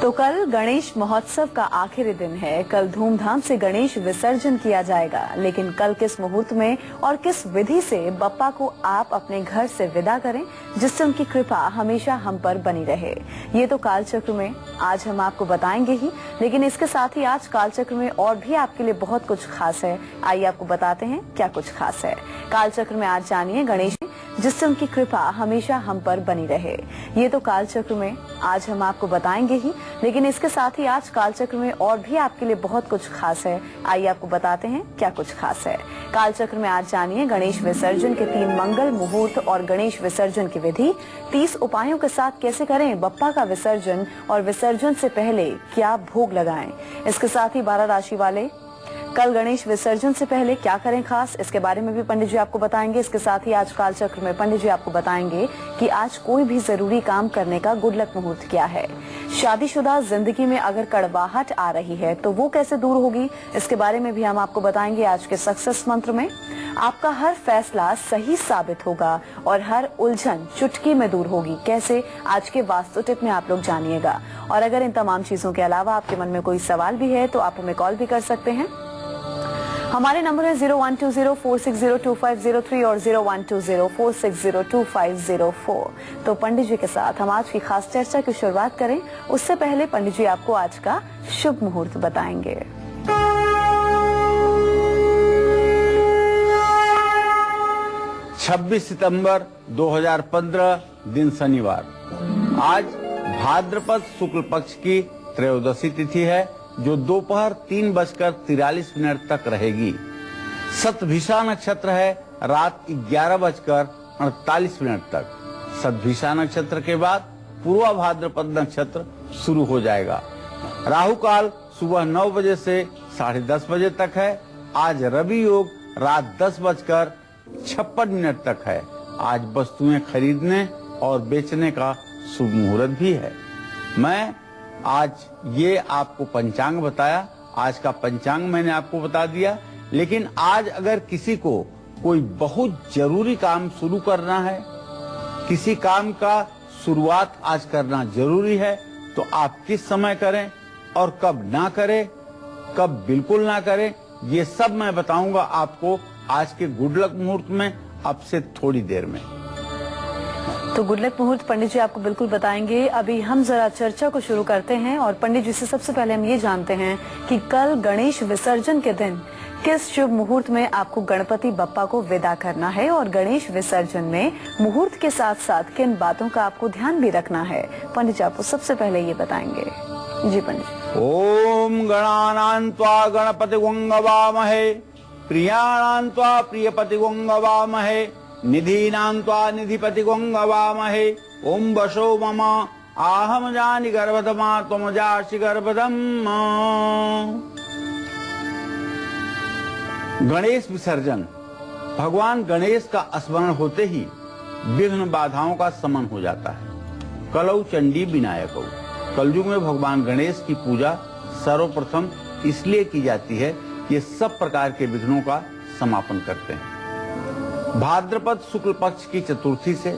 तो कल गणेश महोत्सव का आखिरी दिन है। कल धूमधाम से गणेश विसर्जन किया जाएगा, लेकिन कल किस मुहूर्त में और किस विधि से बप्पा को आप अपने घर से विदा करें जिससे उनकी कृपा हमेशा हम पर बनी रहे, ये तो कालचक्र में आज हम आपको बताएंगे ही। लेकिन इसके साथ ही आज कालचक्र में और भी आपके लिए बहुत कुछ खास है। आइए आपको बताते हैं क्या कुछ खास है। कालचक्र में आज जानिए गणेश जिससे उनकी कृपा हमेशा हम पर बनी रहे, ये तो कालचक्र में आज हम आपको बताएंगे ही। लेकिन इसके साथ ही आज कालचक्र में और भी आपके लिए बहुत कुछ खास है। आइए आपको बताते हैं क्या कुछ खास है। कालचक्र में आज जानिए गणेश विसर्जन के 3 मंगल मुहूर्त और गणेश विसर्जन की विधि, 30 उपायों के साथ कैसे करें बप्पा का विसर्जन और विसर्जन से पहले क्या भोग लगाएं। इसके साथ ही 12 राशि वाले कल गणेश विसर्जन से पहले क्या करें खास, इसके बारे में भी पंडित जी आपको बताएंगे। इसके साथ ही आज कालचक्र में पंडित जी आपको बताएंगे कि आज कोई भी जरूरी काम करने का गुड लक मुहूर्त क्या है। शादीशुदा जिंदगी में अगर कड़वाहट आ रही है तो वो कैसे दूर होगी, इसके बारे में भी हम आपको बताएंगे आज के सक्सेस मंत्र में। आपका हर फैसला सही साबित होगा और हर उलझन चुटकी में दूर होगी, कैसे, आज के वास्तु टिप में आप लोग जानिएगा। और अगर इन तमाम चीजों के अलावा आपके मन में कोई सवाल भी है तो आप हमें कॉल भी कर सकते हैं। हमारे नंबर है 0120460250 और 0120460250। तो पंडित जी के साथ हम आज की खास चर्चा की शुरुआत करें उससे पहले पंडित जी आपको आज का शुभ मुहूर्त बताएंगे। 26 सितंबर 2015 दिन शनिवार। आज भाद्रपद शुक्ल पक्ष की त्रयोदशी तिथि है जो दोपहर 3:43 तक रहेगी। शतभिषा नक्षत्र है रात 11:48 तक। शतभिषा नक्षत्र के बाद पूर्वा भाद्रपद नक्षत्र शुरू हो जाएगा। राहु काल सुबह 9 बजे से 10:30 बजे तक है। आज रवि योग रात 10:56 तक है। आज वस्तुएं खरीदने और बेचने का शुभ मुहूर्त भी है। मैं आज ये आपको पंचांग बताया, आज का पंचांग मैंने आपको बता दिया। लेकिन आज अगर किसी को कोई बहुत जरूरी काम शुरू करना है, किसी काम का शुरुआत आज करना जरूरी है, तो आप किस समय करें और कब ना करें, कब बिल्कुल ना करें, ये सब मैं बताऊंगा आपको आज के गुड लक मुहूर्त में, अब से थोड़ी देर में। तो गुड लक मुहूर्त पंडित जी आपको बिल्कुल बताएंगे। अभी हम जरा चर्चा को शुरू करते हैं और पंडित जी से सबसे पहले हम ये जानते हैं कि कल गणेश विसर्जन के दिन किस शुभ मुहूर्त में आपको गणपति बप्पा को विदा करना है और गणेश विसर्जन में मुहूर्त के साथ साथ किन बातों का आपको ध्यान भी रखना है, पंडित जी आपको सबसे पहले ये बताएंगे। जी पंडित जी। ओम गणानां त्वा गणपति गंगवामहे, प्रियाणां त्वा प्रियपति गंगवामहे, निधीनां त्वा निधिपति गंगवामहे। ओम वशो मम आहम जानि गर्भधमा त्वम जासि गर्भधम। गणेश विसर्जन। भगवान गणेश का स्मरण होते ही विघ्न बाधाओं का शमन हो जाता है। कलौ चंडी विनायकौ। कलयुग में भगवान गणेश की पूजा सर्वप्रथम इसलिए की जाती है कि ये सब प्रकार के विघ्नों का समापन करते हैं। भाद्रपद शुक्ल पक्ष की चतुर्थी से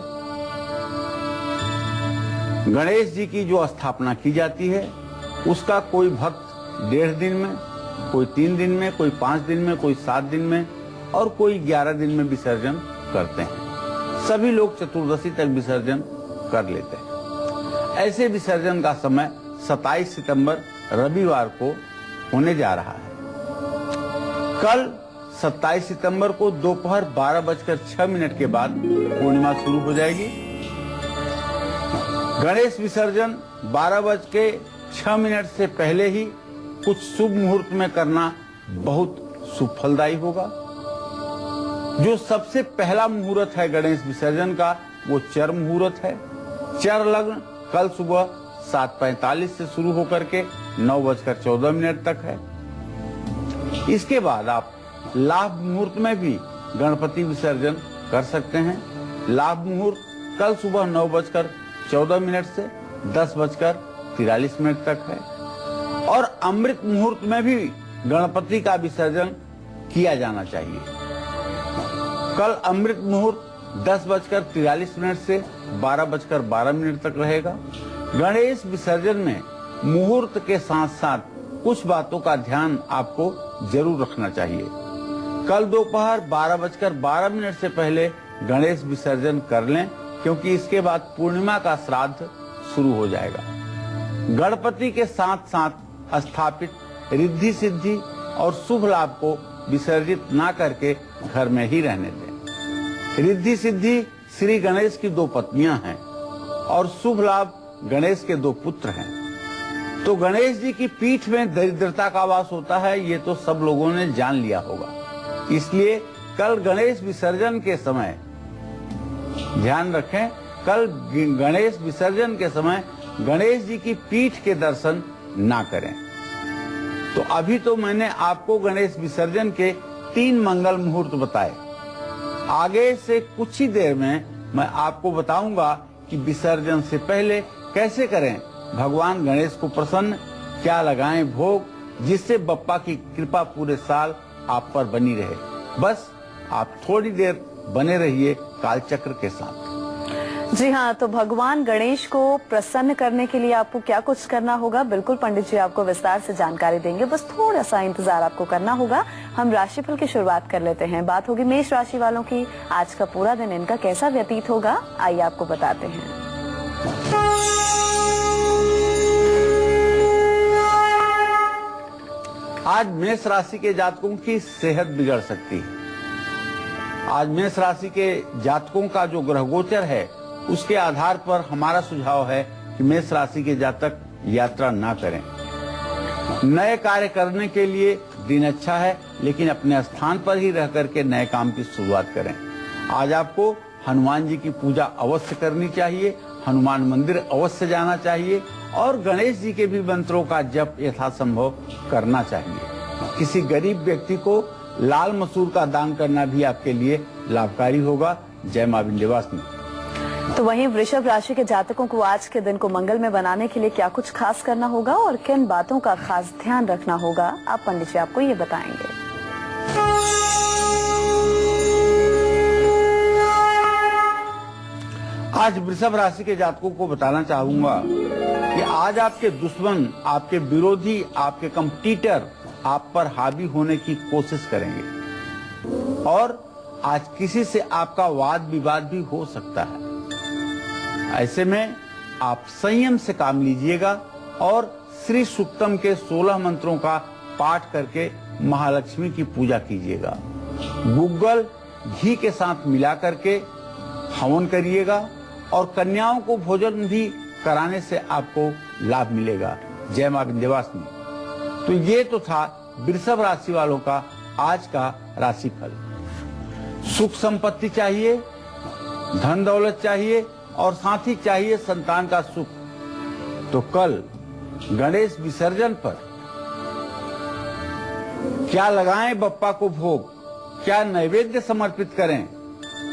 गणेश जी की जो स्थापना की जाती है उसका कोई भक्त 1.5 दिन में, कोई 3 दिन में, कोई 5 दिन में, कोई 7 दिन में और कोई 11 दिन में विसर्जन करते हैं। सभी लोग चतुर्दशी तक विसर्जन कर लेते हैं। ऐसे विसर्जन का समय 27 सितंबर रविवार को होने जा रहा है। कल 27 सितंबर को दोपहर 12:06 के बाद पूर्णिमा शुरू हो जाएगी। गणेश विसर्जन 12:06 से पहले ही कुछ शुभ मुहूर्त में करना बहुत शुभ फलदायी होगा। जो सबसे पहला मुहूर्त है गणेश विसर्जन का वो चर मुहूर्त है। चर लग्न कल सुबह 7:45 से शुरू होकर के 9:14 तक है। इसके बाद आप लाभ मुहूर्त में भी गणपति विसर्जन कर सकते हैं। लाभ मुहूर्त कल सुबह 9:14 से 10:43 तक है। और अमृत मुहूर्त में भी गणपति का विसर्जन किया जाना चाहिए। कल अमृत मुहूर्त 10:43 से 12:12 तक रहेगा। गणेश विसर्जन में मुहूर्त के साथ साथ कुछ बातों का ध्यान आपको जरूर रखना चाहिए। कल दोपहर 12:12 से पहले गणेश विसर्जन कर लें, क्योंकि इसके बाद पूर्णिमा का श्राद्ध शुरू हो जाएगा। गणपति के साथ साथ स्थापित रिद्धि सिद्धि और शुभ लाभ को विसर्जित ना करके घर में ही रहने दें। रिद्धि सिद्धि श्री गणेश की 2 पत्नियां हैं और शुभ लाभ गणेश के 2 पुत्र हैं। तो गणेश जी की पीठ में दरिद्रता का वास होता है, ये तो सब लोगों ने जान लिया होगा। इसलिए कल गणेश विसर्जन के समय ध्यान रखें, कल गणेश विसर्जन के समय गणेश जी की पीठ के दर्शन ना करें। तो अभी तो मैंने आपको गणेश विसर्जन के 3 मंगल मुहूर्त बताए। आगे से कुछ ही देर में मैं आपको बताऊंगा कि विसर्जन से पहले कैसे करें भगवान गणेश को प्रसन्न, क्या लगाएं भोग, जिससे बप्पा की कृपा पूरे साल आप पर बनी रहे। बस आप थोड़ी देर बने रहिए कालचक्र के साथ। जी हाँ, तो भगवान गणेश को प्रसन्न करने के लिए आपको क्या कुछ करना होगा, बिल्कुल पंडित जी आपको विस्तार से जानकारी देंगे। बस थोड़ा सा इंतजार आपको करना होगा। हम राशिफल की शुरुआत कर लेते हैं। बात होगी मेष राशि वालों की। आज का पूरा दिन इनका कैसा व्यतीत होगा, आइए आपको बताते हैं। आज मेष राशि के जातकों की सेहत बिगड़ सकती है। आज मेष राशि के जातकों का जो ग्रह गोचर है, उसके आधार पर हमारा सुझाव है कि मेष राशि के जातक यात्रा ना करें। नए कार्य करने के लिए दिन अच्छा है, लेकिन अपने स्थान पर ही रह करके नए काम की शुरुआत करें। आज आपको हनुमान जी की पूजा अवश्य करनी चाहिए, हनुमान मंदिर अवश्य जाना चाहिए और गणेश जी के भी मंत्रों का जप यथासंभव करना चाहिए। किसी गरीब व्यक्ति को लाल मसूर का दान करना भी आपके लिए लाभकारी होगा। जय मां विंध्यवासिनी। तो वहीं वृषभ राशि के जातकों को आज के दिन को मंगल में बनाने के लिए क्या कुछ खास करना होगा और किन बातों का खास ध्यान रखना होगा, आप पंडित जी आपको ये बताएंगे। आज वृषभ राशि के जातकों को बताना चाहूंगा कि आज आपके दुश्मन, आपके विरोधी, आपके कंपटीटर आप पर हावी होने की कोशिश करेंगे और आज किसी से आपका वाद विवाद भी हो सकता है। ऐसे में आप संयम से काम लीजिएगा और श्री सूक्तम के 16 मंत्रों का पाठ करके महालक्ष्मी की पूजा कीजिएगा। गुग्गल घी के साथ मिला करके हवन करिएगा और कन्याओं को भोजन भी कराने से आपको लाभ मिलेगा। जय मां विंध्यवासिनी। तो ये तो था वृषभ राशि वालों का आज का राशिफल। सुख संपत्ति चाहिए, धन दौलत चाहिए और साथ ही चाहिए संतान का सुख। तो कल गणेश विसर्जन पर क्या लगाएं बप्पा को भोग, क्या नैवेद्य समर्पित करें,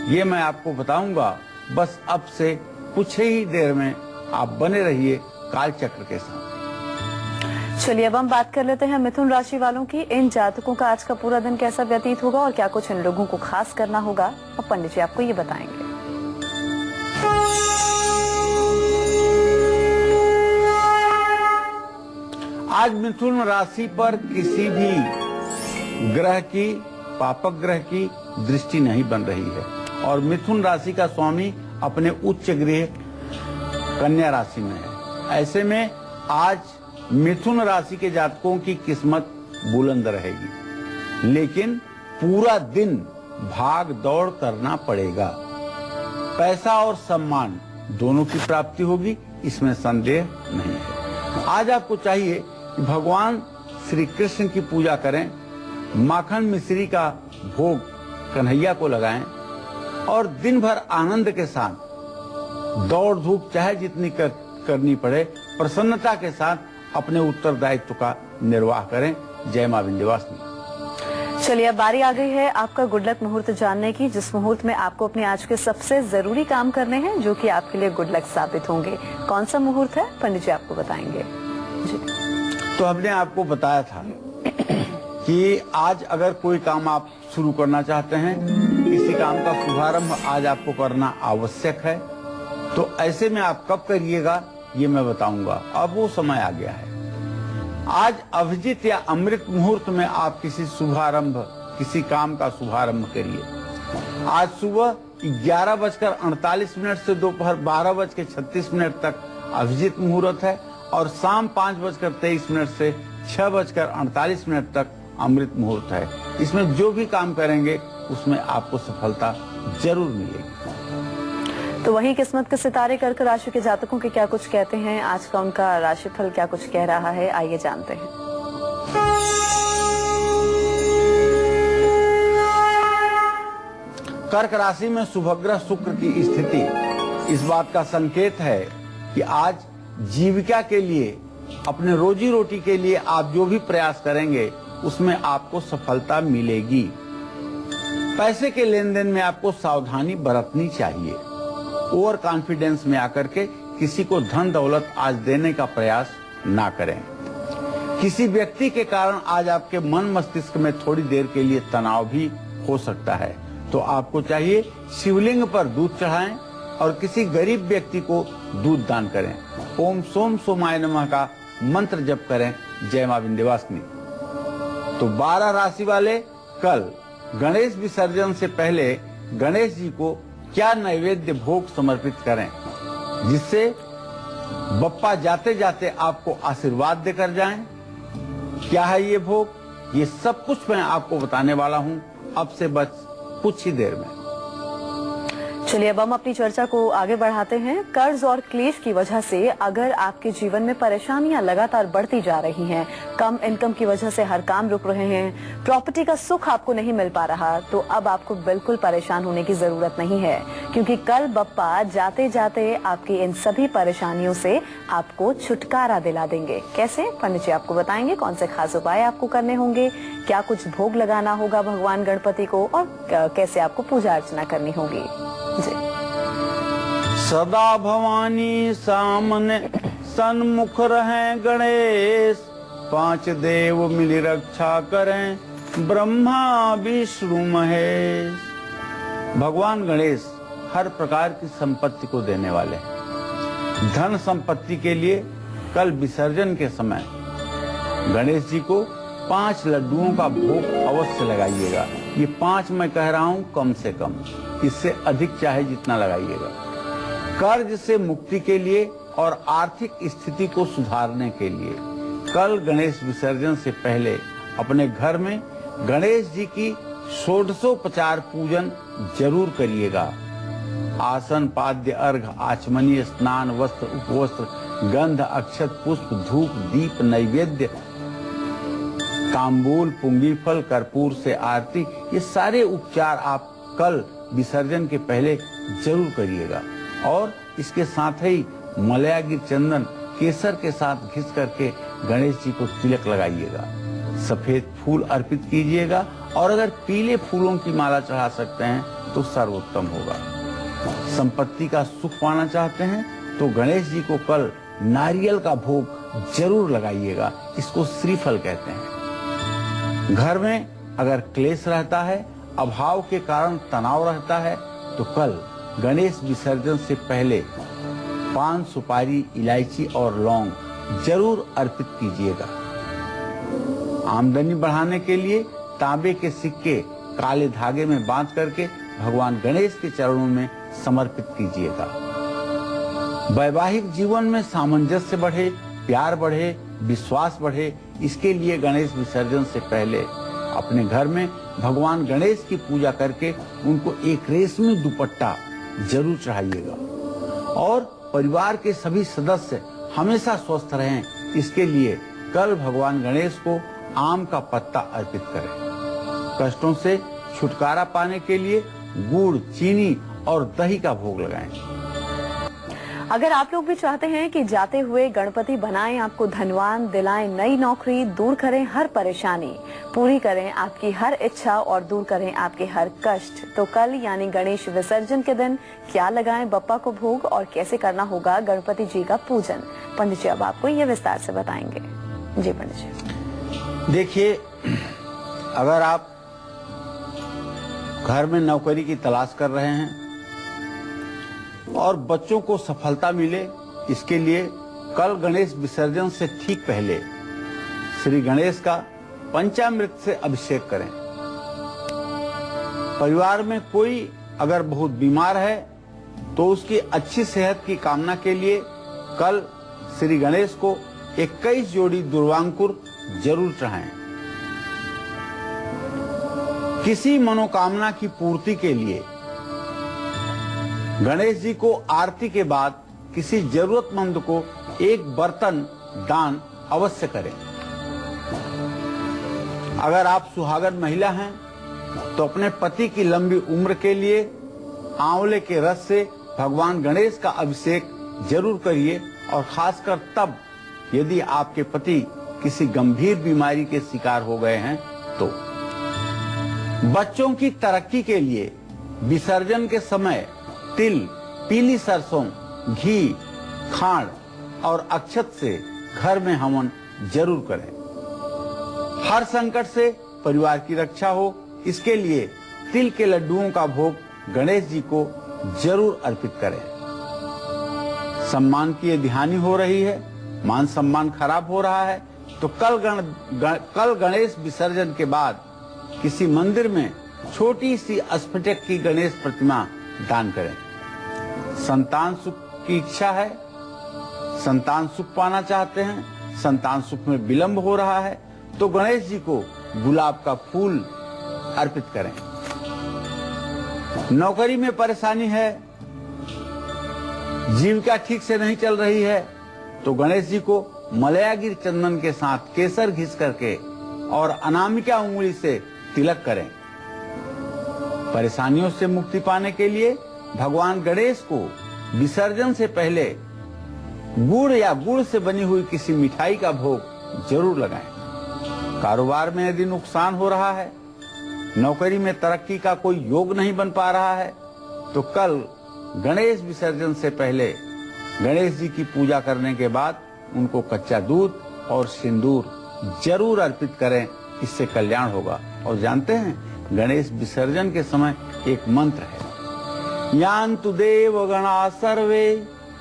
ये मैं आपको बताऊंगा। बस अब से कुछ ही देर में आप बने रहिए कालचक्र के साथ। चलिए अब हम बात कर लेते हैं मिथुन राशि वालों की। इन जातकों का आज का पूरा दिन कैसा व्यतीत होगा और क्या कुछ इन लोगों को खास करना होगा, और पंडित जी आपको ये बताएंगे। आज मिथुन राशि पर किसी भी ग्रह की, पापक ग्रह की दृष्टि नहीं बन रही है और मिथुन राशि का स्वामी अपने उच्च गृह कन्या राशि में है। ऐसे में आज मिथुन राशि के जातकों की किस्मत बुलंद रहेगी, लेकिन पूरा दिन भाग दौड़ करना पड़ेगा। पैसा और सम्मान दोनों की प्राप्ति होगी, इसमें संदेह नहीं है। आज आपको चाहिए कि भगवान श्री कृष्ण की पूजा करें, माखन मिश्री का भोग कन्हैया को लगाएं और दिन भर आनंद के साथ दौड़ धूप चाहे जितनी करनी पड़े, प्रसन्नता के साथ अपने उत्तरदायित्व का निर्वाह करें। जय मां विंध्यवासिनी। चलिए अब बारी आ गई है आपका गुड लक मुहूर्त जानने की, जिस मुहूर्त में आपको अपने आज के सबसे जरूरी काम करने हैं जो कि आपके लिए गुड लक साबित होंगे। कौन सा मुहूर्त है, पंडित जी आपको बताएंगे। जी। तो हमने आपको बताया था कि आज अगर कोई काम आप शुरू करना चाहते हैं, किसी काम का शुभारंभ आज आपको करना आवश्यक है, तो ऐसे में आप कब करिएगा ये मैं बताऊंगा। अब वो समय आ गया है। आज अभिजीत या अमृत मुहूर्त में आप किसी काम का शुभारंभ करिए। आज सुबह 11:48 से दोपहर 12:36 तक अभिजीत मुहूर्त है और शाम 5:23 से 6:48 तक अमृत मुहूर्त है। इसमें जो भी काम करेंगे उसमें आपको सफलता जरूर मिलेगी। तो वहीं किस्मत के सितारे कर्क राशि के जातकों के क्या कुछ कहते हैं, आज का उनका राशिफल क्या कुछ कह रहा है, आइए जानते हैं। कर्क राशि में शुभग्रह शुक्र की स्थिति इस बात का संकेत है कि आज जीविका के लिए, अपने रोजी रोटी के लिए आप जो भी प्रयास करेंगे उसमें आपको सफलता मिलेगी। पैसे के लेन देन में आपको सावधानी बरतनी चाहिए। ओवर कॉन्फिडेंस में आकर के किसी को धन दौलत आज देने का प्रयास ना करें। किसी व्यक्ति के कारण आज आपके मन मस्तिष्क में थोड़ी देर के लिए तनाव भी हो सकता है, तो आपको चाहिए शिवलिंग पर दूध चढ़ाएं और किसी गरीब व्यक्ति को दूध दान करें। ओम सोम सोमाय नमः का मंत्र जप करें। जय मां विंध्यवासिनी। तो 12 राशि वाले कल गणेश विसर्जन से पहले गणेश जी को क्या नैवेद्य भोग समर्पित करें जिससे बप्पा जाते जाते आपको आशीर्वाद देकर जाएं। क्या है ये भोग, ये सब कुछ मैं आपको बताने वाला हूं अब से बस कुछ ही देर में। चलिए अब हम अपनी चर्चा को आगे बढ़ाते हैं। कर्ज और क्लेश की वजह से अगर आपके जीवन में परेशानियां लगातार बढ़ती जा रही हैं, कम इनकम की वजह से हर काम रुक रहे हैं, प्रॉपर्टी का सुख आपको नहीं मिल पा रहा, तो अब आपको बिल्कुल परेशान होने की जरूरत नहीं है, क्योंकि कल बप्पा जाते जाते आपकी इन सभी परेशानियों से आपको छुटकारा दिला देंगे। कैसे, पंडित जी आपको बताएंगे कौन से खास उपाय आपको करने होंगे, क्या कुछ भोग लगाना होगा भगवान गणपति को और कैसे आपको पूजा अर्चना करनी होगी। सदा भवानी सामने सन्मुख रहें गणेश, 5 देव मिली रक्षा करें ब्रह्मा विष्णु महेश। भगवान गणेश हर प्रकार की संपत्ति को देने वाले हैं। धन संपत्ति के लिए कल विसर्जन के समय गणेश जी को 5 लड्डुओं का भोग अवश्य लगाइएगा। ये 5 मैं कह रहा हूँ कम से कम, इससे अधिक चाहे जितना लगाइएगा। कर्ज से मुक्ति के लिए और आर्थिक स्थिति को सुधारने के लिए कल गणेश विसर्जन से पहले अपने घर में गणेश जी की षोडशोपचार पूजन जरूर करिएगा। आसन पाद्य अर्घ आचमनीय स्नान वस्त्र उपवस्त्र गंध अक्षत पुष्प धूप दीप नैवेद्य तांबूल पुंगी फल कर्पूर से आरती, ये सारे उपचार आप कल विसर्जन के पहले जरूर करिएगा। और इसके साथ ही मलयागिर चंदन केसर के साथ घिस करके गणेश जी को तिलक लगाइएगा। सफेद फूल अर्पित कीजिएगा और अगर पीले फूलों की माला चढ़ा सकते हैं तो सर्वोत्तम होगा। संपत्ति का सुख पाना चाहते हैं तो गणेश जी को कल नारियल का भोग जरूर लगाइएगा। इसको श्रीफल कहते हैं। घर में अगर क्लेश रहता है, अभाव के कारण तनाव रहता है, तो कल गणेश विसर्जन से पहले पान सुपारी इलायची और लौंग जरूर अर्पित कीजिएगा। आमदनी बढ़ाने के लिए तांबे के सिक्के काले धागे में बांध करके भगवान गणेश के चरणों में समर्पित कीजिएगा। वैवाहिक जीवन में सामंजस्य बढ़े, प्यार बढ़े, विश्वास बढ़े, इसके लिए गणेश विसर्जन से पहले अपने घर में भगवान गणेश की पूजा करके उनको एक रेशमी दुपट्टा जरूर चढ़ाइएगा। और परिवार के सभी सदस्य हमेशा स्वस्थ रहें, इसके लिए कल भगवान गणेश को आम का पत्ता अर्पित करें। कष्टों से छुटकारा पाने के लिए गुड़, चीनी और दही का भोग लगाएं। अगर आप लोग भी चाहते हैं कि जाते हुए गणपति बनाएं, आपको धनवान दिलाएं, नई नौकरी, दूर करें हर परेशानी, पूरी करें आपकी हर इच्छा और दूर करें आपके हर कष्ट, तो कल यानी गणेश विसर्जन के दिन क्या लगाएं बप्पा को भोग और कैसे करना होगा गणपति जी का पूजन, पंडित जी अब आपको ये विस्तार से बताएंगे। जी पंडित जी। देखिए, अगर आप घर में नौकरी की तलाश कर रहे हैं और बच्चों को सफलता मिले, इसके लिए कल गणेश विसर्जन से ठीक पहले श्री गणेश का पंचामृत से अभिषेक करें। परिवार में कोई अगर बहुत बीमार है तो उसकी अच्छी सेहत की कामना के लिए कल श्री गणेश को 21 जोड़ी दुर्वांकुर जरूर चढ़ाएं। किसी मनोकामना की पूर्ति के लिए गणेश जी को आरती के बाद किसी जरूरतमंद को एक बर्तन दान अवश्य करें। अगर आप सुहागन महिला हैं तो अपने पति की लंबी उम्र के लिए आंवले के रस से भगवान गणेश का अभिषेक जरूर करिए, और खासकर तब यदि आपके पति किसी गंभीर बीमारी के शिकार हो गए हैं तो। बच्चों की तरक्की के लिए विसर्जन के समय तिल, पीली सरसों, घी, खांड और अक्षत से घर में हवन जरूर करें। हर संकट से परिवार की रक्षा हो, इसके लिए तिल के लड्डुओं का भोग गणेश जी को जरूर अर्पित करें। सम्मान की यदि हानि हो रही है, मान सम्मान खराब हो रहा है, तो कल गणेश विसर्जन के बाद किसी मंदिर में छोटी सी स्फटिक की गणेश प्रतिमा दान करें। संतान सुख की इच्छा है, संतान सुख पाना चाहते हैं, संतान सुख में विलंब हो रहा है, तो गणेश जी को गुलाब का फूल अर्पित करें। नौकरी में परेशानी है, जीविका ठीक से नहीं चल रही है, तो गणेश जी को मलयागिर चंदन के साथ केसर घिस करके और अनामिका उंगली से तिलक करें। परेशानियों से मुक्ति पाने के लिए भगवान गणेश को विसर्जन से पहले गुड़ या गुड़ से बनी हुई किसी मिठाई का भोग जरूर लगाएं। कारोबार में यदि नुकसान हो रहा है, नौकरी में तरक्की का कोई योग नहीं बन पा रहा है, तो कल गणेश विसर्जन से पहले गणेश जी की पूजा करने के बाद उनको कच्चा दूध और सिंदूर जरूर अर्पित करें, इससे कल्याण होगा। और जानते हैं, गणेश विसर्जन के समय एक मंत्र है, यान्तु देवगणा सर्वे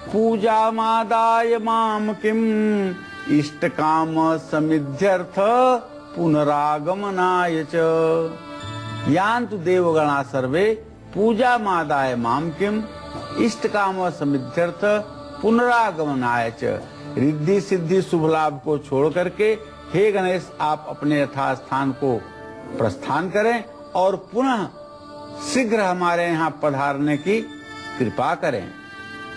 पूजा मादाय माम किम इष्ट काम समिध्यर्थ पुनरागमनाय च। यान्तु देवगणा सर्वे पूजा मादाय माम किम इष्ट काम समिध्यर्थ पुनरागमनाय च। रिद्धि सिद्धि शुभ लाभ को छोड़ करके हे गणेश आप अपने यथास्थान को प्रस्थान करें और पुनः शीघ्र हमारे यहाँ पधारने की कृपा करें।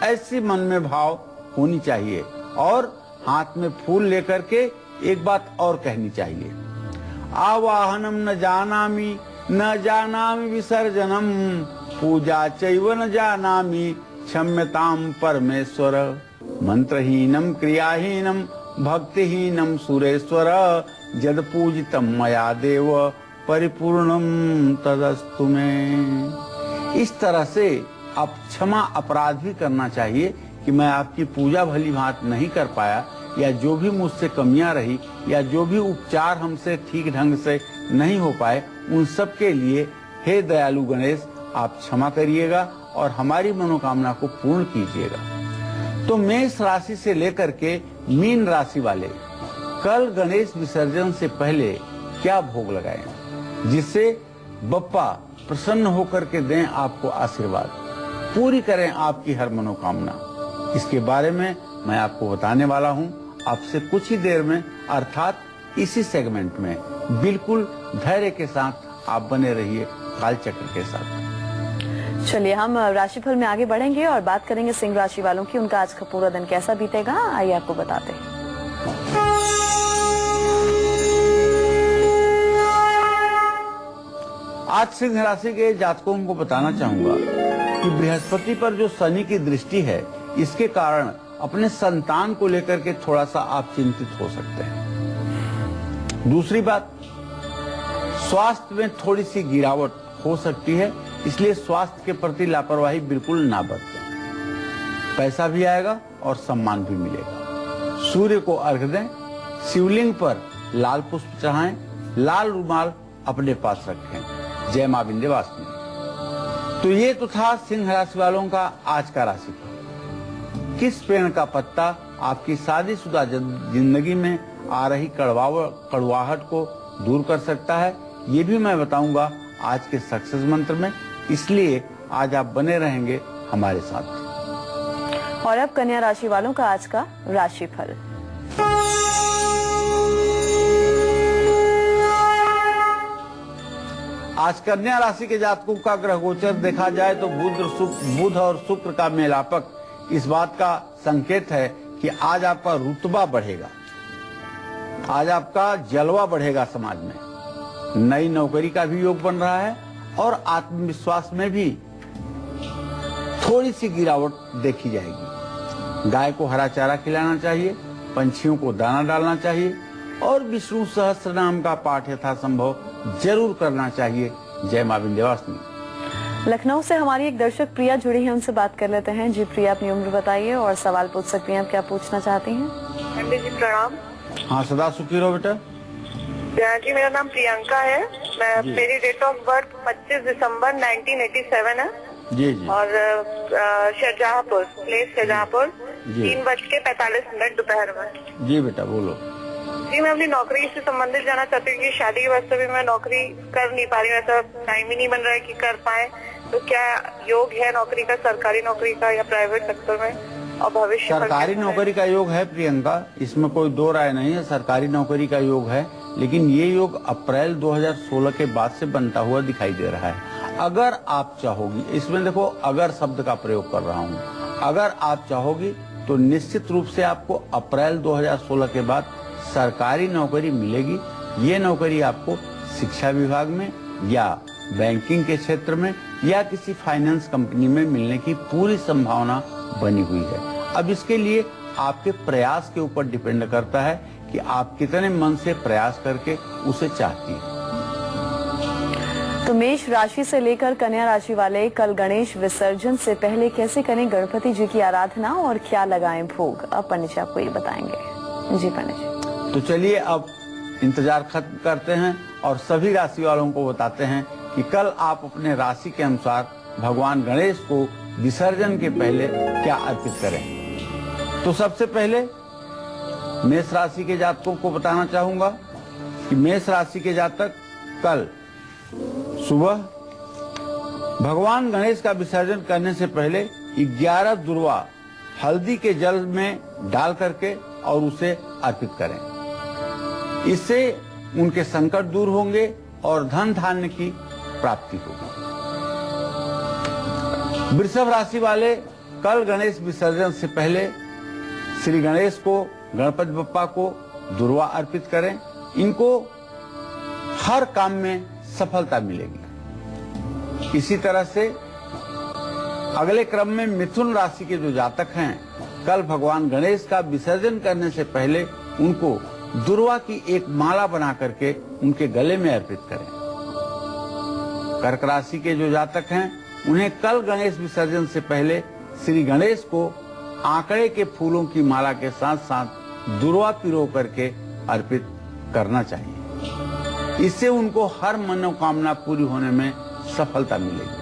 ऐसी मन में भाव होनी चाहिए। और हाथ में फूल लेकर के एक बात और कहनी चाहिए, आवाहनम न जानामि विसर्जनम पूजा चैव न जानामि क्षम्यताम परमेश्वर। मंत्रहीनम क्रियाहीनम भक्तिहीनम सुरेश्वर जद पूजितम मया देव परिपूर्णम तदस्तु में। इस तरह से आप क्षमा अपराध भी करना चाहिए कि मैं आपकी पूजा भली भांत नहीं कर पाया, या जो भी मुझसे कमियां रही, या जो भी उपचार हमसे ठीक ढंग से नहीं हो पाए, उन सब के लिए हे दयालु गणेश आप क्षमा करिएगा और हमारी मनोकामना को पूर्ण कीजिएगा। तो मेष राशि से लेकर के मीन राशि वाले कल गणेश विसर्जन से पहले क्या भोग लगाएं, जिससे बप्पा प्रसन्न होकर के दें आपको आशीर्वाद, पूरी करें आपकी हर मनोकामना। इसके बारे में मैं आपको बताने वाला हूं आपसे कुछ ही देर में, अर्थात इसी सेगमेंट में। बिल्कुल धैर्य के साथ आप बने रहिए कालचक्र के साथ। चलिए हम राशिफल में आगे बढ़ेंगे और बात करेंगे सिंह राशि वालों की। उनका आज का पूरा दिन कैसा बीतेगा, आइए आपको बताते हैं। आज सिंह राशि के जातकों को बताना चाहूंगा कि बृहस्पति पर जो शनि की दृष्टि है, इसके कारण अपने संतान को लेकर के थोड़ा सा आप चिंतित हो सकते हैं। दूसरी बात, स्वास्थ्य में थोड़ी सी गिरावट हो सकती है, इसलिए स्वास्थ्य के प्रति लापरवाही बिल्कुल ना बरतें। पैसा भी आएगा और सम्मान भी मिलेगा। सूर्य को अर्घ दें, शिवलिंग पर लाल पुष्प चढ़ाएं, लाल रुमाल अपने पास रखें। जय मां विंध्यवासिनी। तो ये तो था सिंह राशि वालों का आज का राशिफल। किस पेड़ का पत्ता आपकी शादीशुदा जिंदगी में आ रही कड़वाहट को दूर कर सकता है। ये भी मैं बताऊंगा आज के सक्सेस मंत्र में, इसलिए आज आप बने रहेंगे हमारे साथ। और अब कन्या राशि वालों का आज का राशिफल। आज कन्या राशि के जातकों का ग्रह गोचर देखा जाए तो बुध और शुक्र का मेलापक इस बात का संकेत है कि आज आपका रुतबा बढ़ेगा, आज आपका जलवा बढ़ेगा समाज में। नई नौकरी का भी योग बन रहा है और आत्मविश्वास में भी थोड़ी सी गिरावट देखी जाएगी। गाय को हरा चारा खिलाना चाहिए, पंछियों को दाना डालना चाहिए और विष्णु सहस्त्र नाम का पाठ यथासंभव जरूर करना चाहिए। जय मां विंध्यवासिनी। लखनऊ से हमारी एक दर्शक प्रिया जुड़ी है, उनसे बात कर लेते हैं। जी प्रिया, अपनी उम्र बताइए और सवाल पूछ सकती हैं, आप क्या पूछना चाहती हैं? पंडित जी प्रणाम। हाँ, सदा सुखी रहो बेटा। जी, मेरा नाम प्रियंका है। मेरी डेट ऑफ बर्थ 25 दिसंबर 1987 है। जी जी। और शाहजहांपुर, प्लेस शाहजहांपुर, 3:45 दोपहर में। जी बेटा बोलो। जी, मैं अपनी नौकरी से संबंधित जानना चाहती हूँ कि शादी के वजह से भी मैं नौकरी कर नहीं पा रही हूँ, ऐसा टाइम ही नहीं बन रहा है कि कर पाए। तो क्या योग है नौकरी का, सरकारी नौकरी का या प्राइवेट सेक्टर में? और भविष्य सरकारी नौकरी का योग है प्रियंका, इसमें कोई दो राय नहीं है। सरकारी नौकरी का योग है, लेकिन ये योग अप्रैल 2016 के बाद से बनता हुआ दिखाई दे रहा है। अगर आप चाहोगी, इसमें देखो अगर शब्द का प्रयोग कर रहा हूँ, अगर आप चाहोगी तो निश्चित रूप से आपको अप्रैल 2016 के बाद सरकारी नौकरी मिलेगी। ये नौकरी आपको शिक्षा विभाग में या बैंकिंग के क्षेत्र में या किसी फाइनेंस कंपनी में मिलने की पूरी संभावना बनी हुई है। अब इसके लिए आपके प्रयास के ऊपर डिपेंड करता है कि आप कितने मन से प्रयास करके उसे चाहती हैं। तो मेष राशि से लेकर कन्या राशि वाले कल गणेश विसर्जन से पहले कैसे करें गणपति जी की आराधना और क्या लगाएं भोग? अब पंडित जी आपको ये बताएंगे। जी पंडित जी। तो चलिए अब इंतजार खत्म करते हैं और सभी राशि वालों को बताते हैं कि कल आप अपने राशि के अनुसार भगवान गणेश को विसर्जन के पहले क्या अर्पित करें। तो सबसे पहले मेष राशि के जातकों को बताना चाहूंगा कि मेष राशि के जातक कल सुबह भगवान गणेश का विसर्जन करने से पहले 11 दुर्वा हल्दी के जल में डाल करके और उसे अर्पित करें। इससे उनके संकट दूर होंगे और धन धान्य की प्राप्ति होगी। वृषभ राशि वाले कल गणेश विसर्जन से पहले श्री गणेश को, गणपति बप्पा को दुर्वा अर्पित करें। इनको हर काम में सफलता मिलेगी। इसी तरह से अगले क्रम में मिथुन राशि के जो जातक हैं कल भगवान गणेश का विसर्जन करने से पहले उनको दुर्वा की एक माला बना करके उनके गले में अर्पित करें। कर्क राशि के जो जातक हैं उन्हें कल गणेश विसर्जन से पहले श्री गणेश को आंकड़े के फूलों की माला के साथ साथ दुर्वा पिरो करके अर्पित करना चाहिए। इससे उनको हर मनोकामना पूरी होने में सफलता मिलेगी।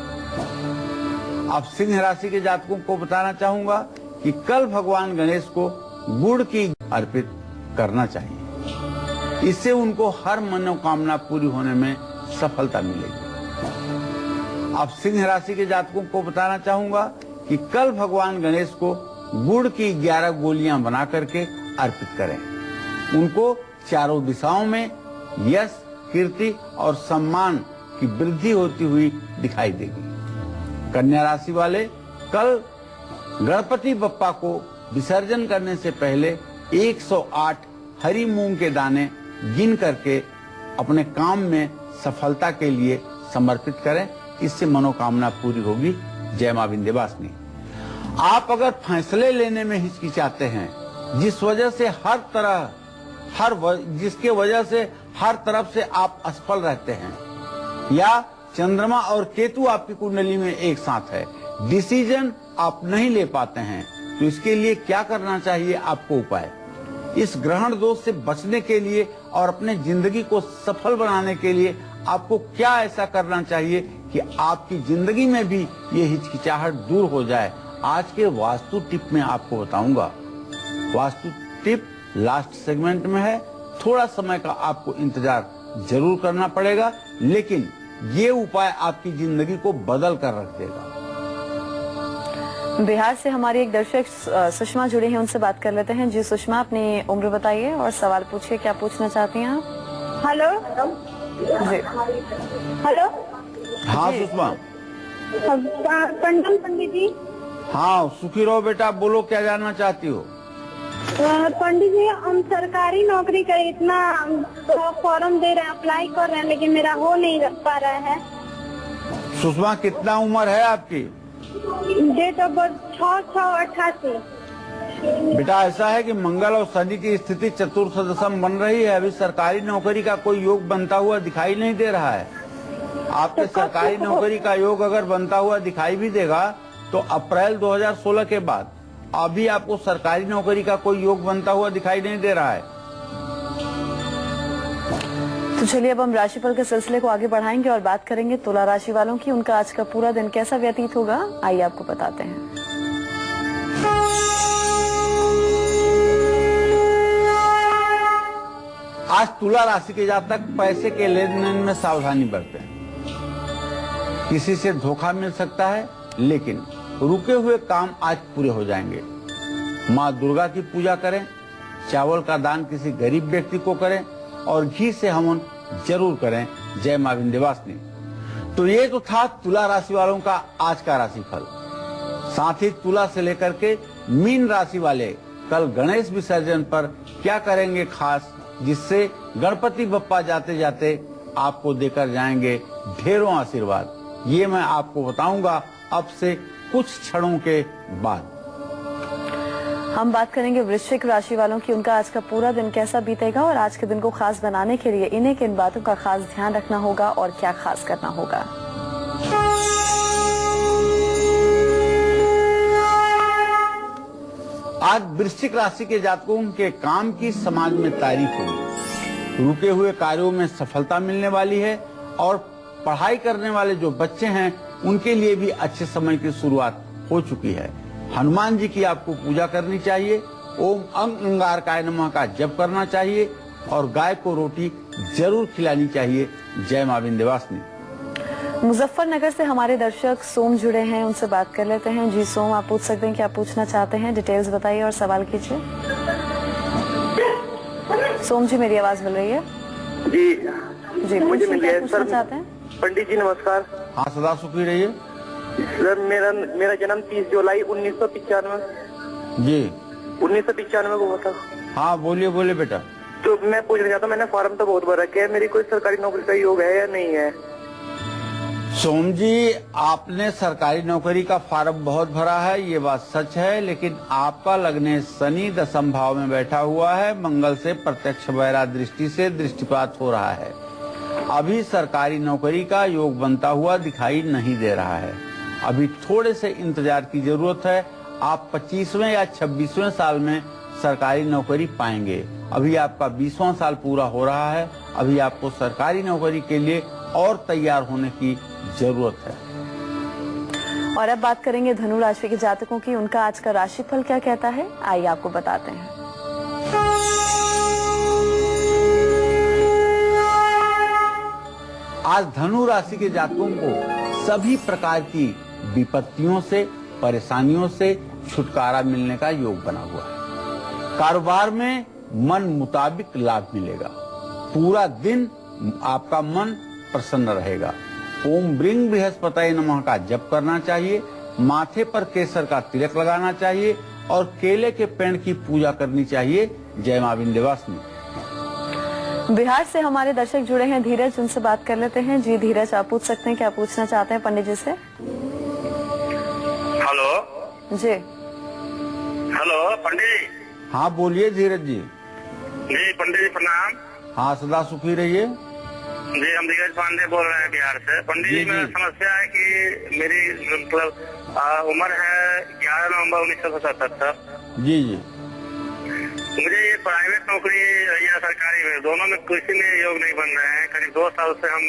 अब सिंह राशि के जातकों को बताना चाहूंगा कि कल भगवान गणेश को गुड़ की अर्पित करना चाहिए। इससे उनको हर मनोकामना पूरी होने में सफलता मिलेगी। अब सिंह राशि के जातकों को बताना चाहूंगा कि कल भगवान गणेश को गुड़ की 11 गोलियां बना करके अर्पित करें। उनको चारों दिशाओं में यश, कीर्ति और सम्मान की वृद्धि होती हुई दिखाई देगी। कन्या राशि वाले कल गणपति बप्पा को विसर्जन करने से पहले 108 हरी मूंग के दाने गिन करके अपने काम में सफलता के लिए समर्पित करें। इससे मनोकामना पूरी होगी। जय मां विंध्यवासिनी। आप अगर फैसले लेने में हिचकिचाते हैं, जिसके वजह से हर तरफ से आप असफल रहते हैं, या चंद्रमा और केतु आपकी कुंडली में एक साथ है, डिसीजन आप नहीं ले पाते हैं, तो इसके लिए क्या करना चाहिए आपको उपाय? इस ग्रहण दोष से बचने के लिए और अपने जिंदगी को सफल बनाने के लिए आपको क्या ऐसा करना चाहिए कि आपकी जिंदगी में भी ये हिचकिचाहट दूर हो जाए? आज के वास्तु टिप में आपको बताऊंगा। वास्तु टिप लास्ट सेगमेंट में है। थोड़ा समय का आपको इंतजार जरूर करना पड़ेगा, लेकिन ये उपाय आपकी जिंदगी को बदल कर रख देगा। बिहार से हमारी एक दर्शक सुषमा जुड़ी हैं, उनसे बात कर लेते हैं। जी सुषमा, अपनी उम्र बताइए और सवाल पूछिए, क्या पूछना चाहती हैं आप? हेलो जी हेलो। हाँ सुषमा। पंडित जी। हाँ सुखी रहो बेटा, बोलो क्या जानना चाहती हो? पंडित जी, हम सरकारी नौकरी का इतना फॉर्म दे रहे हैं, अप्लाई कर रहे हैं, लेकिन मेरा हो नहीं पा रहा है। सुषमा कितना उम्र है आपकी? Date of birth 6/6/88। बेटा ऐसा है कि मंगल और शनि की स्थिति चतुर्थ दशम बन रही है। अभी सरकारी नौकरी का कोई योग बनता हुआ दिखाई नहीं दे रहा है। आपके सरकारी नौकरी का योग अगर बनता हुआ दिखाई भी देगा तो अप्रैल 2016 के बाद। अभी आपको सरकारी नौकरी का कोई योग बनता हुआ दिखाई नहीं दे रहा है। तो चलिए अब हम राशिफल के सिलसिले को आगे बढ़ाएंगे और बात करेंगे तुला राशि वालों की। उनका आज का पूरा दिन कैसा व्यतीत होगा, आइए आपको बताते हैं। आज तुला राशि के जातक पैसे के लेन देन में सावधानी बरतें। किसी से धोखा मिल सकता है, लेकिन रुके हुए काम आज पूरे हो जाएंगे। माँ दुर्गा की पूजा करें, चावल का दान किसी गरीब व्यक्ति को करें और घी से हवन जरूर करें। जय मां विंध्यवासिनी। तो ये तो था तुला राशि वालों का आज का राशिफल। साथ ही तुला से लेकर के मीन राशि वाले कल गणेश विसर्जन पर क्या करेंगे खास, जिससे गणपति बप्पा जाते जाते आपको देकर जाएंगे ढेरों आशीर्वाद, ये मैं आपको बताऊंगा अब से कुछ क्षणों के बाद। हम बात करेंगे वृश्चिक राशि वालों की। उनका आज का पूरा दिन कैसा बीतेगा और आज के दिन को खास बनाने के लिए इन्हें किन बातों का खास ध्यान रखना होगा और क्या खास करना होगा। आज वृश्चिक राशि के जातकों के काम की समाज में तारीफ होगी। रुके हुए कार्यों में सफलता मिलने वाली है और पढ़ाई करने वाले जो बच्चे हैं उनके लिए भी अच्छे समय की शुरुआत हो चुकी है। हनुमान जी की आपको पूजा करनी चाहिए। ओम अंगारकाय नमः का जप करना चाहिए और गाय को रोटी जरूर खिलानी चाहिए। जय मां विंध्यवासिनी। मुजफ्फरनगर से हमारे दर्शक सोम जुड़े हैं, उनसे बात कर लेते हैं। जी सोम, आप पूछ सकते हैं, क्या पूछना चाहते हैं? डिटेल्स बताइए और सवाल कीजिए। सोम जी, मेरी आवाज मिल रही है? जी मुझे मिल रही है। पूछना चाहते हैं? पंडित जी नमस्कार। हाँ सदा सुखी रहिए। सर मेरा जन्म 30 जुलाई 1995 जी 1995 को हुआ था। हाँ बोलिए बोलिए बेटा। तो मैं पूछना चाहता हूँ, मैंने फॉर्म तो बहुत भर रखे है, मेरी कोई सरकारी नौकरी का योग है या नहीं है? सोम जी, आपने सरकारी नौकरी का फार्म बहुत भरा है, ये बात सच है, लेकिन आपका लग्ने शनि दशम भाव में बैठा हुआ है। मंगल से प्रत्यक्ष वैरा दृष्टि से दृष्टिपात हो रहा है। अभी सरकारी नौकरी का योग बनता हुआ दिखाई नहीं दे रहा है। अभी थोड़े से इंतजार की जरूरत है। आप 25वें या 26वें साल में सरकारी नौकरी पाएंगे। अभी आपका 20वां साल पूरा हो रहा है। अभी आपको सरकारी नौकरी के लिए और तैयार होने की जरूरत है। और अब बात करेंगे धनु राशि के जातकों की। उनका आज का राशिफल क्या कहता है, आइए आपको बताते हैं। आज धनु राशि के जातकों को सभी प्रकार की विपत्तियों से, परेशानियों से छुटकारा मिलने का योग बना हुआ है। कारोबार में मन मुताबिक लाभ मिलेगा। पूरा दिन आपका मन प्रसन्न रहेगा। ओम ब्रिंग बृहस्पति नमः का जप करना चाहिए। माथे पर केसर का तिलक लगाना चाहिए और केले के पेड़ की पूजा करनी चाहिए। जय मां विंध्यवासिनी। बिहार से हमारे दर्शक जुड़े हैं धीरज, उनसे बात कर लेते हैं। जी धीरज, आप पूछ सकते हैं, क्या पूछना चाहते हैं पंडित जी से? हेलो जी हेलो पंडित जी। हाँ बोलिए धीरज जी। जी पंडित जी प्रणाम। हाँ सदा सुखी रहिए। जी हम धीरज पांडे बोल रहे हैं बिहार से। पंडित जी मेरी समस्या है कि मेरी मतलब उम्र है 11 नवंबर 1977। जी जी। मुझे ये प्राइवेट नौकरी या सरकारी में, दोनों में किसी में योग नहीं बन रहे हैं। करीब 2 साल से हम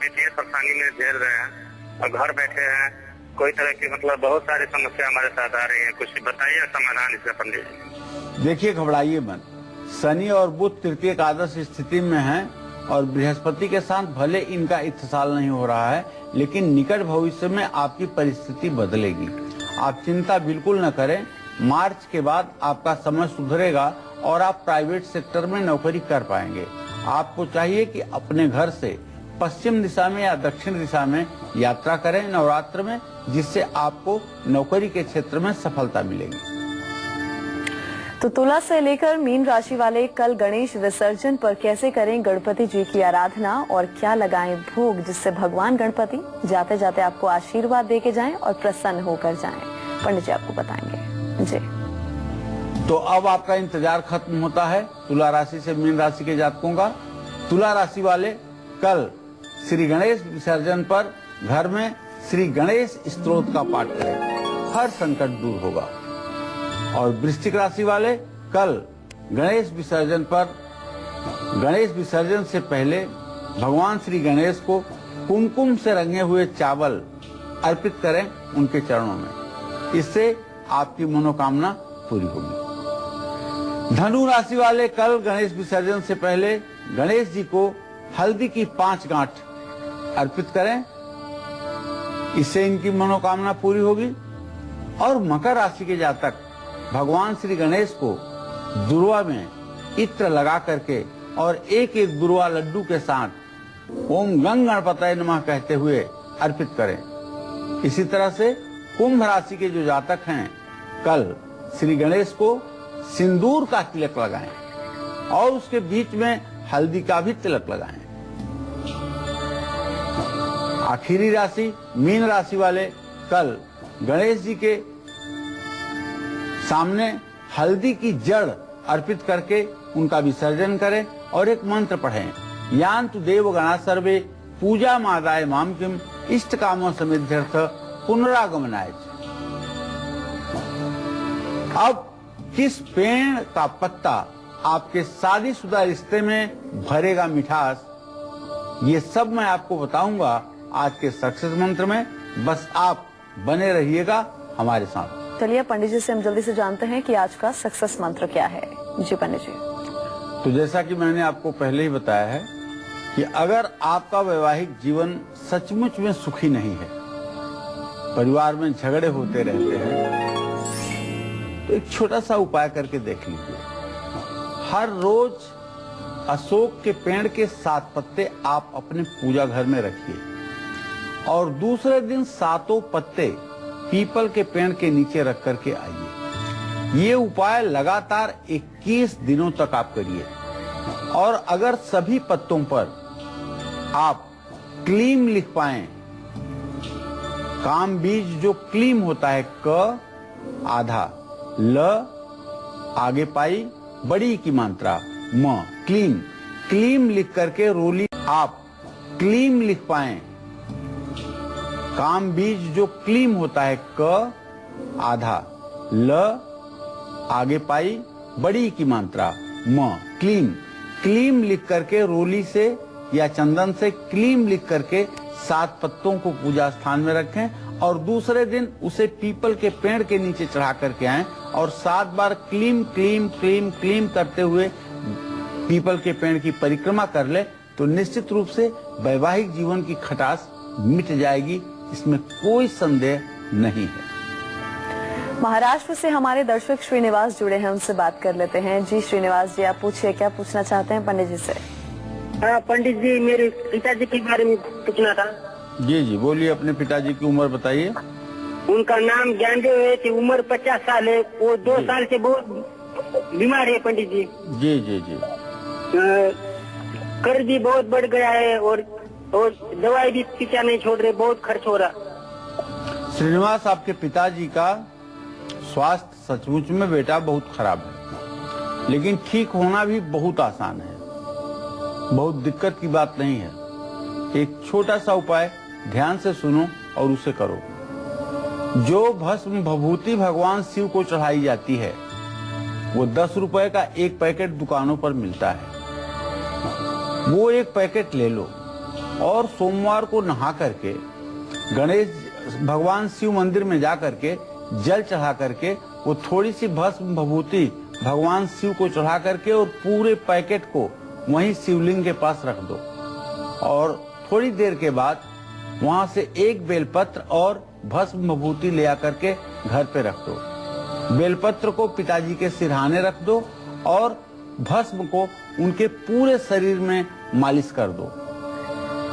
वित्तीय परेशानी में झेल रहे हैं और घर बैठे हैं। कोई तरह की मतलब बहुत सारी समस्या हमारे साथ आ रही है। कुछ बताइए समाधान इसका पंडित जी। देखिए, घबराइए मत। शनि और बुध तृतीय एकादश स्थिति में हैं और बृहस्पति के साथ भले इनका इत्तेसाल नहीं हो रहा है, लेकिन निकट भविष्य में आपकी परिस्थिति बदलेगी। आप चिंता बिल्कुल न करें। मार्च के बाद आपका समय सुधरेगा और आप प्राइवेट सेक्टर में नौकरी कर पाएंगे। आपको चाहिए कि अपने घर से पश्चिम दिशा में या दक्षिण दिशा में यात्रा करें नवरात्र में, जिससे आपको नौकरी के क्षेत्र में सफलता मिलेगी। तो तुला से लेकर मीन राशि वाले कल गणेश विसर्जन पर कैसे करें गणपति जी की आराधना और क्या लगाएं भोग, जिससे भगवान गणपति जाते जाते आपको आशीर्वाद देके जाएं और प्रसन्न होकर जाएं। पंडित जी आपको बताएंगे जी। तो अब आपका इंतजार खत्म होता है तुला राशि से मीन राशि के जातकों का। तुला राशि वाले कल श्री गणेश विसर्जन पर घर में श्री गणेश स्तोत्र का पाठ करें, हर संकट दूर होगा। और वृश्चिक राशि वाले कल गणेश विसर्जन पर गणेश विसर्जन से पहले भगवान श्री गणेश को कुमकुम से रंगे हुए चावल अर्पित करें उनके चरणों में। इससे आपकी मनोकामना पूरी होगी। धनु राशि वाले कल गणेश विसर्जन से पहले गणेश जी को हल्दी की 5 गांठ अर्पित करें, इससे इनकी मनोकामना पूरी होगी। और मकर राशि के जातक भगवान श्री गणेश को दुर्वा में इत्र लगा करके और एक एक दुर्वा लड्डू के साथ ओम गंग गणपतये नमः कहते हुए अर्पित करें। इसी तरह से कुंभ राशि के जो जातक हैं कल श्री गणेश को सिंदूर का तिलक लगाएं और उसके बीच में हल्दी का भी तिलक लगाएं। आखिरी राशि मीन राशि वाले कल गणेश जी के सामने हल्दी की जड़ अर्पित करके उनका विसर्जन करें और एक मंत्र पढ़ें, यान्तु देवगणा सर्वे पूजा मादाय माम किम इष्ट कामो समिध्यर्थ पुनरागमनाय। अब किस पेड़ का पत्ता आपके शादीशुदा रिश्ते में भरेगा मिठास, ये सब मैं आपको बताऊंगा आज के सक्सेस मंत्र में। बस आप बने रहिएगा हमारे साथ। चलिए पंडित जी से हम जल्दी से जानते हैं कि आज का सक्सेस मंत्र क्या है। जी पंडित जी। तो जैसा कि मैंने आपको पहले ही बताया है कि अगर आपका वैवाहिक जीवन सचमुच में सुखी नहीं है, परिवार में झगड़े होते रहते हैं, तो एक छोटा सा उपाय करके देख लीजिए। हर रोज अशोक के पेड़ के 7 पत्ते आप अपने पूजा घर में रखिए और दूसरे दिन 7 पत्ते पीपल के पेड़ के नीचे रख करके आइए। ये उपाय लगातार 21 दिनों तक आप करिए और अगर सभी पत्तों पर आप क्लीम लिख पाएं, काम बीज जो क्लीम होता है क आधा, ल आगे पाई बड़ी की मात्रा म, क्लीम क्लीम लिख करके रोली आप क्लीम लिख पाएं, काम बीज जो क्लीम होता है क आधा, ल आगे पाई बड़ी की मात्रा म, क्लीम क्लीम लिख करके रोली से या चंदन से क्लीम लिख करके 7 पत्तों को पूजा स्थान में रखें और दूसरे दिन उसे पीपल के पेड़ के नीचे चढ़ा करके आएं और 7 बार क्लीम क्लीम क्लीम क्लीम करते हुए पीपल के पेड़ की परिक्रमा कर ले, तो निश्चित रूप से वैवाहिक जीवन की खटास मिट जाएगी, इसमें कोई संदेह नहीं है। महाराष्ट्र से हमारे दर्शक श्रीनिवास जुड़े हैं, उनसे बात कर लेते हैं। जी श्रीनिवास जी, आप पूछिए, क्या पूछना चाहते हैं पंडित जी से? हाँ पंडित जी, मेरे पिताजी के बारे में पूछना था। जी जी बोलिए, अपने पिताजी की उम्र बताइए। उनका नाम ज्ञानदेव है, उम्र 50 साल है। वो 2 साल से बहुत बीमार है पंडित जी। जी जी जी। कर्ज भी बहुत बढ़ गया है और दवाई भी पीछा नहीं छोड़ रहे, बहुत खर्च हो रहा। श्रीनिवास, आपके पिताजी का स्वास्थ्य सचमुच में बेटा बहुत खराब है, लेकिन ठीक होना भी बहुत आसान है, बहुत दिक्कत की बात नहीं है। एक छोटा सा उपाय ध्यान से सुनो और उसे करो। जो भस्म भभूति भगवान शिव को चढ़ाई जाती है वो 10 रुपए का एक पैकेट दुकानों पर मिलता है, वो एक पैकेट ले लो और सोमवार को नहा करके गणेश भगवान शिव मंदिर में जा करके जल चढ़ा करके वो थोड़ी सी भस्म भभूति भगवान शिव को चढ़ा करके और पूरे पैकेट को वहीं शिवलिंग के पास रख दो और थोड़ी देर के बाद वहां से एक बेलपत्र और भस्म विभूति ले आकर के घर पे रख दो। बेलपत्र को पिताजी के सिरहाने रख दो और भस्म को उनके पूरे शरीर में मालिश कर दो।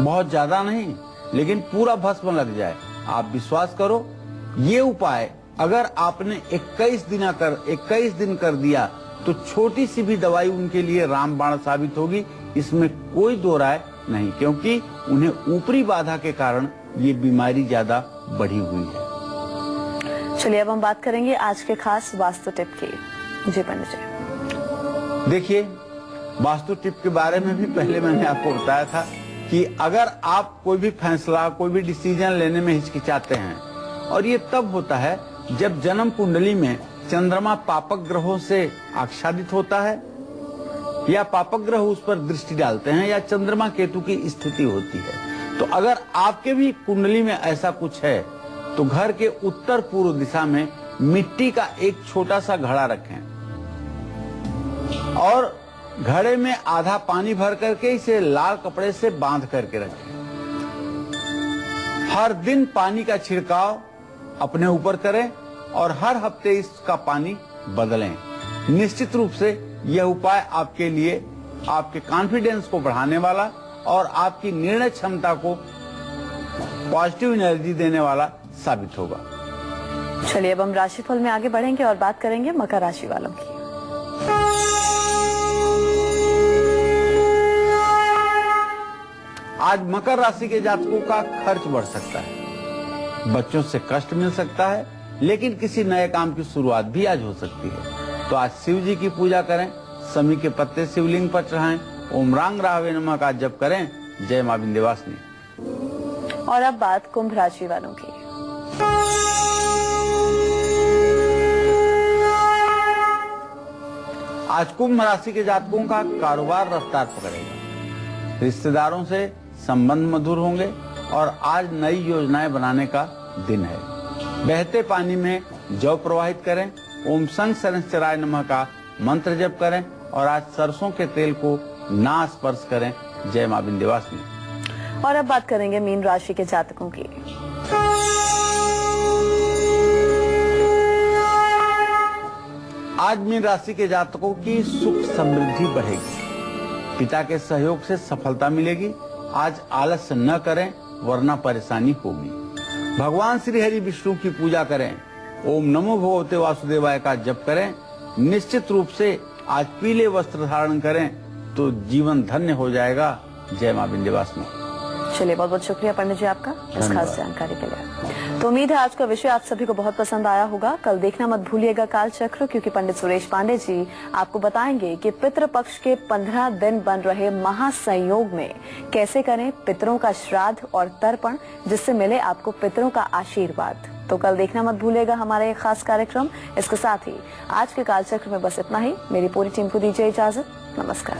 बहुत ज्यादा नहीं, लेकिन पूरा भस्म लग जाए। आप विश्वास करो, ये उपाय अगर आपने 21 दिन कर दिया तो छोटी सी भी दवाई उनके लिए रामबाण साबित होगी। इसमें कोई दो राय नहीं, क्योंकि उन्हें ऊपरी बाधा के कारण ये बीमारी ज्यादा बढ़ी हुई है। चलिए अब हम बात करेंगे आज के खास वास्तु टिप की। जी पंडित जी। देखिए, वास्तु टिप के बारे में भी पहले मैंने आपको बताया था कि अगर आप कोई भी फैसला, कोई भी डिसीजन लेने में हिचकिचाते हैं, और ये तब होता है जब जन्म कुंडली में चंद्रमा पापक ग्रहों से आच्छादित होता है या पापक ग्रह उस पर दृष्टि डालते हैं या चंद्रमा केतु की स्थिति होती है। तो अगर आपके भी कुंडली में ऐसा कुछ है तो घर के उत्तर पूर्व दिशा में मिट्टी का एक छोटा सा घड़ा रखें और घड़े में आधा पानी भर करके इसे लाल कपड़े से बांध करके रखें। हर दिन पानी का छिड़काव अपने ऊपर करें और हर हफ्ते इसका पानी बदलें। निश्चित रूप से यह उपाय आपके लिए आपके कॉन्फिडेंस को बढ़ाने वाला और आपकी निर्णय क्षमता को पॉजिटिव एनर्जी देने वाला साबित होगा। चलिए अब हम राशिफल में आगे बढ़ेंगे और बात करेंगे मकर राशि वालों की। आज मकर राशि के जातकों का खर्च बढ़ सकता है, बच्चों से कष्ट मिल सकता है, लेकिन किसी नए काम की शुरुआत भी आज हो सकती है। तो आज शिव जी की पूजा करें, समी के पत्ते शिवलिंग पर चढ़ाएं, ओम रांग राहवे नमः का जप करें। जय मां विंध्यवासिनी। और अब बात कुंभ राशि वालों की। आज कुंभ राशि के जातकों का कारोबार रफ्तार पकड़ेगा, रिश्तेदारों से संबंध मधुर होंगे और आज नई योजनाएं बनाने का दिन है। बहते पानी में जौ प्रवाहित करें, ओम संग सरस्वराय नमः का मंत्र जप करें और आज सरसों के तेल को ना स्पर्श करें। जय मां विंध्यवासिनी। और अब बात करेंगे मीन राशि के जातकों की। आज मीन राशि के जातकों की सुख समृद्धि बढ़ेगी, पिता के सहयोग से सफलता मिलेगी। आज आलस्य न करें वरना परेशानी होगी। भगवान श्री हरि विष्णु की पूजा करें, ओम नमो भगवते वासुदेवाय का जप करें। निश्चित रूप से आज पीले वस्त्र धारण करें तो जीवन धन्य हो जाएगा। जय मां विंध्यवासिनी। चलिए बहुत बहुत शुक्रिया पंडित जी आपका इस खास जानकारी के लिए। तो उम्मीद है आज का विषय आप सभी को बहुत पसंद आया होगा। कल देखना मत भूलिएगा काल चक्र, क्योंकि पंडित सुरेश पांडे जी आपको बताएंगे कि पितृ पक्ष के 15 दिन बन रहे महासंयोग में कैसे करें पितरों का श्राद्ध और तर्पण, जिससे मिले आपको पितरों का आशीर्वाद। तो कल देखना मत भूलिएगा हमारा एक खास कार्यक्रम। इसके साथ ही आज के काल चक्र में बस इतना ही। मेरी पूरी टीम को दीजिए इजाजत। नमस्कार।